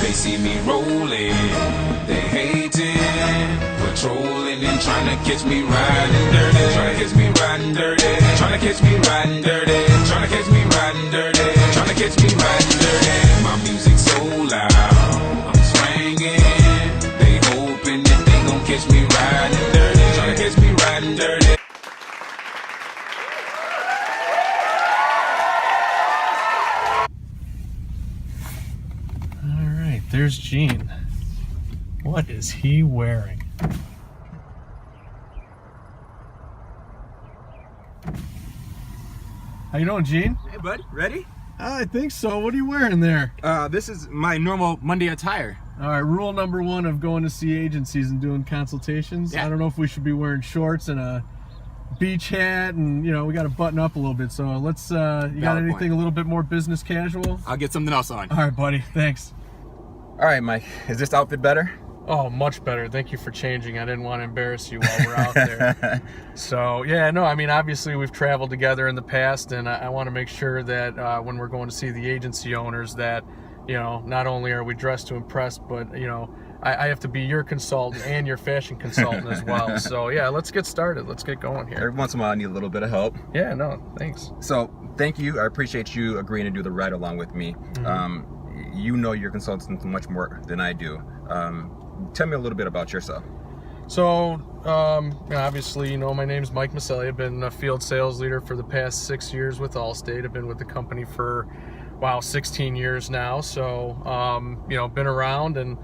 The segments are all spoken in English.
they see me rolling, they hating, patrolling and trying to catch me riding dirty, trying to catch me riding dirty, trying to catch me riding dirty, trying to catch me riding dirty, trying to catch me riding dirty. My music's so loud, I'm swinging, they hoping that they gon' catch me riding dirty, trying to catch me riding dirty. There's Gene. What is he wearing? How you doing, Gene? Hey, bud. Ready? I think so. What are you wearing there? This is my normal Monday attire. All right, rule number one of going to see agencies and doing consultations. Yeah. I don't know if we should be wearing shorts and a beach hat, and we got to button up a little bit. So let's. You got anything point. a little bit more business casual? I'll get something else on. All right, buddy. Thanks. All right, Mike. Is this outfit better? Oh, much better. Thank you for changing. I didn't want to embarrass you while we're out there. So, yeah, no, I mean, obviously we've traveled together in the past, and I want to make sure that when we're going to see the agency owners that, not only are we dressed to impress, but, I have to be your consultant and your fashion consultant as well. So, yeah, let's get started. Let's get going here. Every once in a while, I need a little bit of help. Yeah, no, thanks. So, thank you. I appreciate you agreeing to do the ride along with me. Mm-hmm. You know your consultants much more than I do. Tell me a little bit about yourself. So, obviously, my name's Mike Maselli. I've been a field sales leader for the past 6 years with Allstate. I've been with the company for, 16 years now. So, been around, and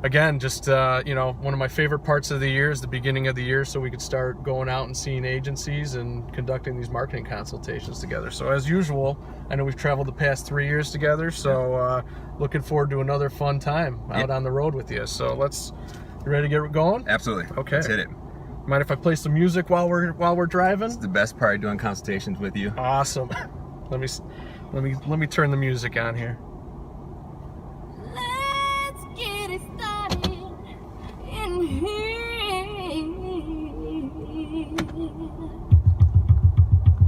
again, just, one of my favorite parts of the year is the beginning of the year, so we could start going out and seeing agencies and conducting these marketing consultations together. So as usual, I know we've traveled the past 3 years together, so looking forward to another fun time out on the road with you. So you ready to get going? Absolutely. Okay. Let's hit it. Mind if I play some music while we're driving? It's the best part of doing consultations with you. Awesome. Let me turn the music on here. Let's get it started in here.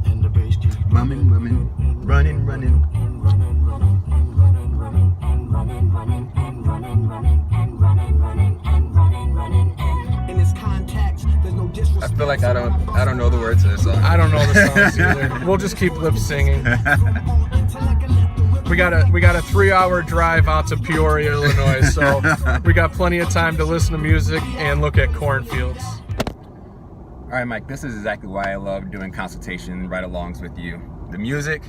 And the bass keeps running, running. I feel like I don't know the words to this song. I don't know the songs either. We'll just keep lip singing. We got a 3-hour drive out to Peoria, Illinois, so we got plenty of time to listen to music and look at cornfields. All right, Mike, this is exactly why I love doing consultation ride-alongs with you. The music,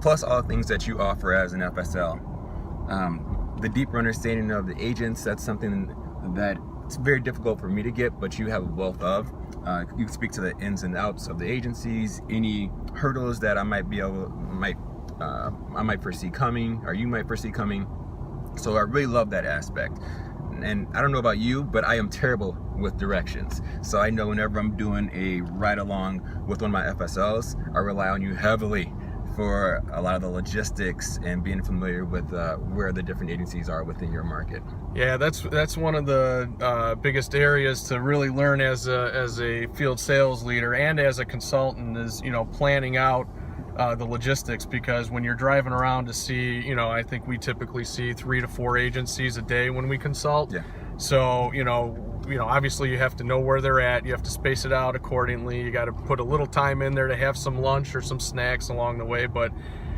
plus all the things that you offer as an FSL. The deeper understanding of the agents, that's something that it's very difficult for me to get, but you have a wealth of. You can speak to the ins and outs of the agencies, any hurdles that I might foresee coming, or you might foresee coming. So I really love that aspect. And I don't know about you, but I am terrible with directions. So I know whenever I'm doing a ride along with one of my FSLs, I rely on you heavily for a lot of the logistics and being familiar with where the different agencies are within your market. Yeah, that's one of the biggest areas to really learn as a field sales leader and as a consultant is planning out the logistics, because when you're driving around to see, I think we typically see 3 to 4 agencies a day when we consult. Yeah. So, obviously you have to know where they're at. You have to space it out accordingly. You got to put a little time in there to have some lunch or some snacks along the way. But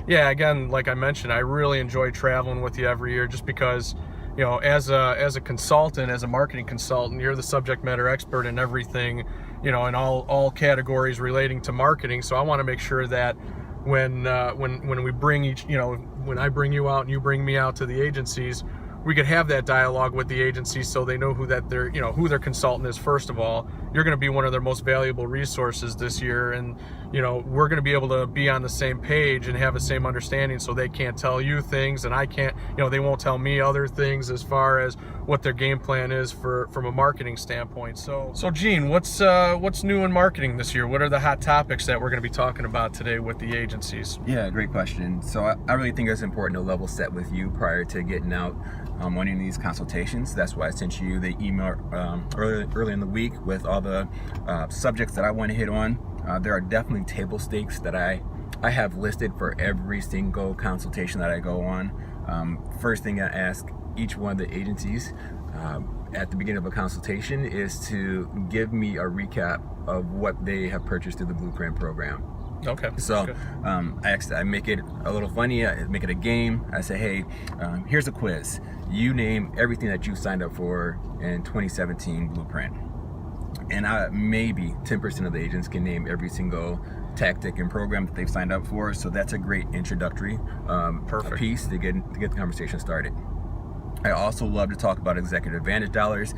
yeah, again, like I mentioned, I really enjoy traveling with you every year just because, as a consultant, as a marketing consultant, you're the subject matter expert in everything, in all categories relating to marketing. So I want to make sure that when we bring when I bring you out and you bring me out to the agencies, we could have that dialogue with the agencies so they know who their consultant is. First of all, you're going to be one of their most valuable resources this year, and we're going to be able to be on the same page and have the same understanding, so they can't tell you things and I can't, they won't tell me other things as far as what their game plan is from a marketing standpoint. So Gene, what's new in marketing this year? What are the hot topics that we're going to be talking about today with the agencies? Yeah, great question. So I really think it's important to level set with you prior to getting out on any of these consultations. That's why I sent you the email early in the week with all the subjects that I want to hit on. There are definitely table stakes that I have listed for every single consultation that I go on. First thing I ask each one of the agencies at the beginning of a consultation is to give me a recap of what they have purchased through the Blueprint program. Okay. So I make it a little funny. I make it a game. I say, hey, here's a quiz. You name everything that you signed up for in 2017 Blueprint. And maybe 10% of the agents can name every single tactic and program that they've signed up for. So that's a great introductory piece to get the conversation started. I also love to talk about executive advantage dollars.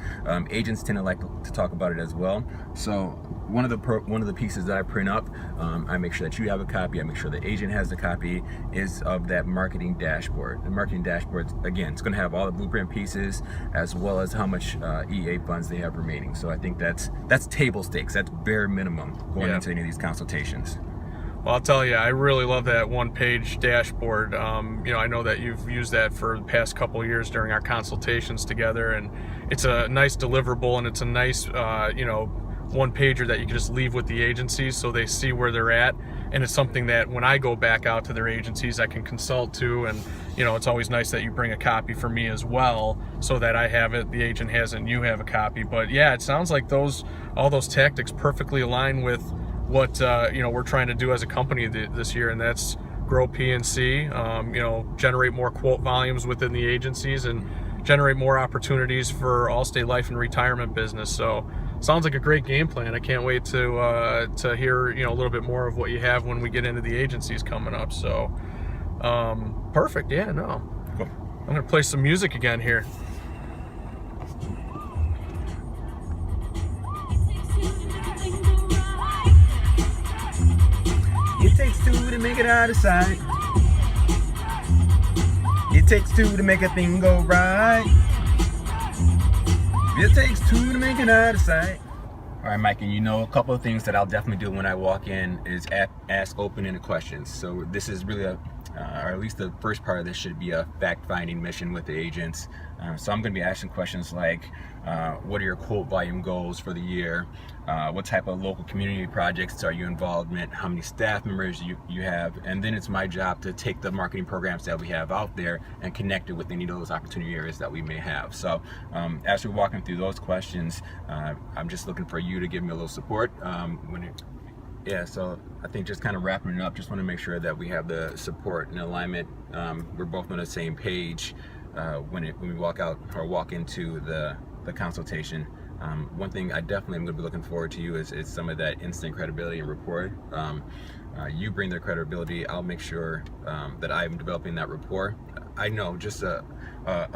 Agents tend to like to talk about it as well. So one of the pieces that I print up, I make sure that you have a copy. I make sure the agent has a copy. Is of that marketing dashboard. The marketing dashboard, again, it's going to have all the Blueprint pieces as well as how much EA funds they have remaining. So I think that's table stakes. That's bare minimum going into any of these consultations. Well, I'll tell you, I really love that one-page dashboard. You know, I know that you've used that for the past couple of years during our consultations together, and it's a nice deliverable, and it's a nice, you know, one-pager that you can just leave with the agencies so they see where they're at. And it's something that when I go back out to their agencies, I can consult to, and you know, it's always nice that you bring a copy for me as well, so that I have it, the agent has it, and you have a copy. But yeah, it sounds like all those tactics perfectly align with what you know, we're trying to do as a company this year, and that's grow PNC, you know, generate more quote volumes within the agencies, and generate more opportunities for Allstate Life and Retirement business. So sounds like a great game plan. I can't wait to hear, you know, a little bit more of what you have when we get into the agencies coming up. So perfect. Yeah, no, Cool. I'm gonna play some music again here. It takes two to make it out of sight. It takes two to make a thing go right. It takes two to make it out of sight. All right, Mike, and you know, a couple of things that I'll definitely do when I walk in is ask open-ended questions. So this is really or at least the first part of this should be a fact-finding mission with the agents. So I'm going to be asking questions like, what are your quote volume goals for the year? What type of local community projects are you involved in? How many staff members you have? And then it's my job to take the marketing programs that we have out there and connect it with any of those opportunity areas that we may have. So as we're walking through those questions, I'm just looking for you to give me a little support. So I think just kind of wrapping it up, just want to make sure that we have the support and alignment. We're both on the same page when we walk out or walk into the consultation. One thing I definitely am going to be looking forward to you is some of that instant credibility and rapport. You bring the credibility. I'll make sure that I'm developing that rapport. I know, just a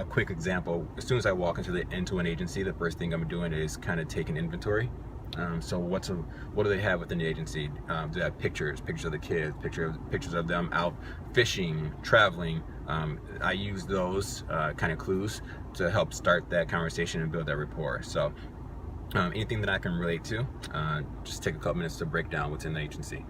quick example, as soon as I walk into an agency, the first thing I'm doing is kind of take an inventory. So what do they have within the agency? Do they have pictures of the kids, pictures of them out fishing, traveling? I use those kind of clues to help start that conversation and build that rapport. So anything that I can relate to, just take a couple minutes to break down what's in the agency.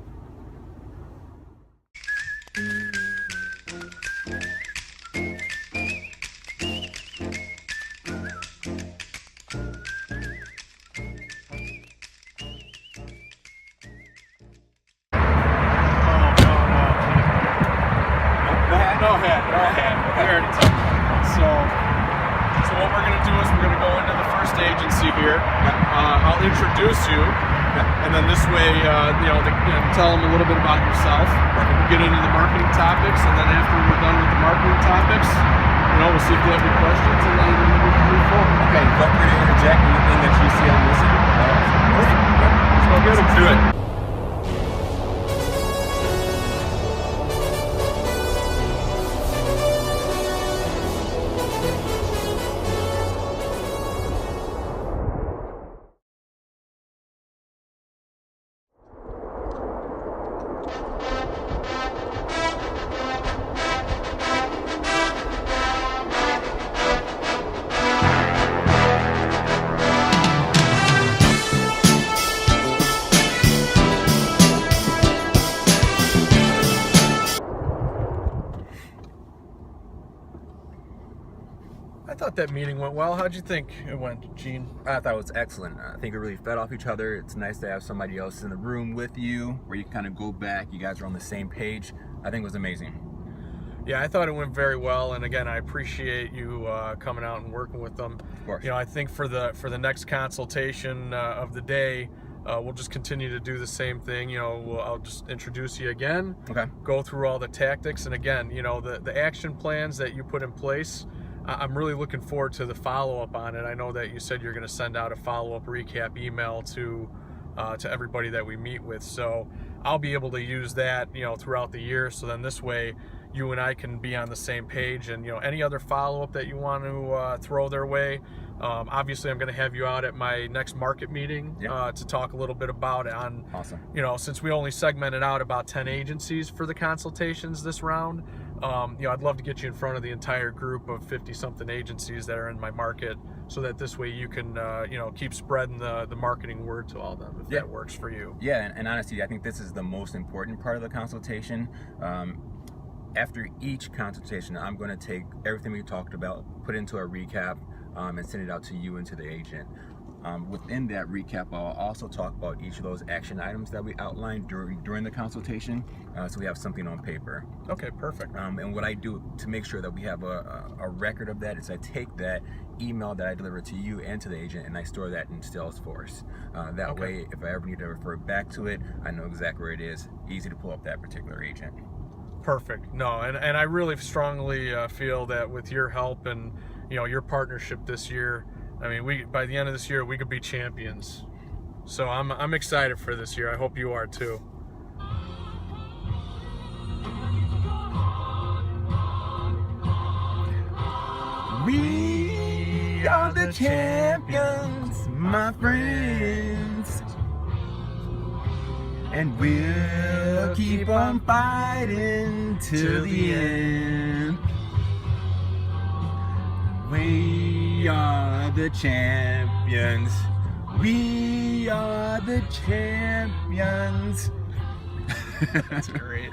Go ahead. We already talked about it. So what we're going to do is we're going to go into the first agency here. I'll introduce you, and then this way, tell them a little bit about yourself. We'll get into the marketing topics, and then after we're done with the marketing topics, we'll see if you have any questions, and then we can move forward. Okay, feel free to interject anything that you see on this end. So let's do it. I thought that meeting went well. How'd you think it went, Gene? I thought it was excellent. I think it really fed off each other. It's nice to have somebody else in the room with you where you kind of go back. You guys are on the same page. I think it was amazing. Yeah, I thought it went very well, and again, I appreciate you coming out and working with them. Of course. You know, I think for the next consultation of the day, we'll just continue to do the same thing. You know, I'll just introduce you again, Okay. go through all the tactics, and again, you know, the action plans that you put in place. I'm really looking forward to the follow-up on it. I know that you said you're going to send out a follow-up recap email to everybody that we meet with, so I'll be able to use that, you know, throughout the year. So then this way, you and I can be on the same page, and you know, any other follow-up that you want to throw their way. Obviously, I'm going to have you out at my next market meeting to talk a little bit about it. On, Awesome. you know, since we only segmented out about 10 agencies for the consultations this round, you know, I'd love to get you in front of the entire group of 50-something agencies that are in my market, so that this way you can, you know, keep spreading the marketing word to all of them, if that works for you. Yeah, and honestly, I think this is the most important part of the consultation. After each consultation, I'm going to take everything we talked about, put into a recap, and send it out to you and to the agent. Within that recap, I'll also talk about each of those action items that we outlined during the consultation, so we have something on paper. Okay, perfect. And what I do to make sure that we have a record of that is I take that email that I deliver to you and to the agent, and I store that in Salesforce. That way, if I ever need to refer back to it, I know exactly where it is. Easy to pull up that particular agent. Perfect. No, and I really strongly feel that with your help and, you know, your partnership this year, I mean, by the end of this year, we could be champions. So I'm excited for this year. I hope you are too. We are the champions, my friends, and we'll keep on fighting till the end. We are the champions. We are the champions. That's great.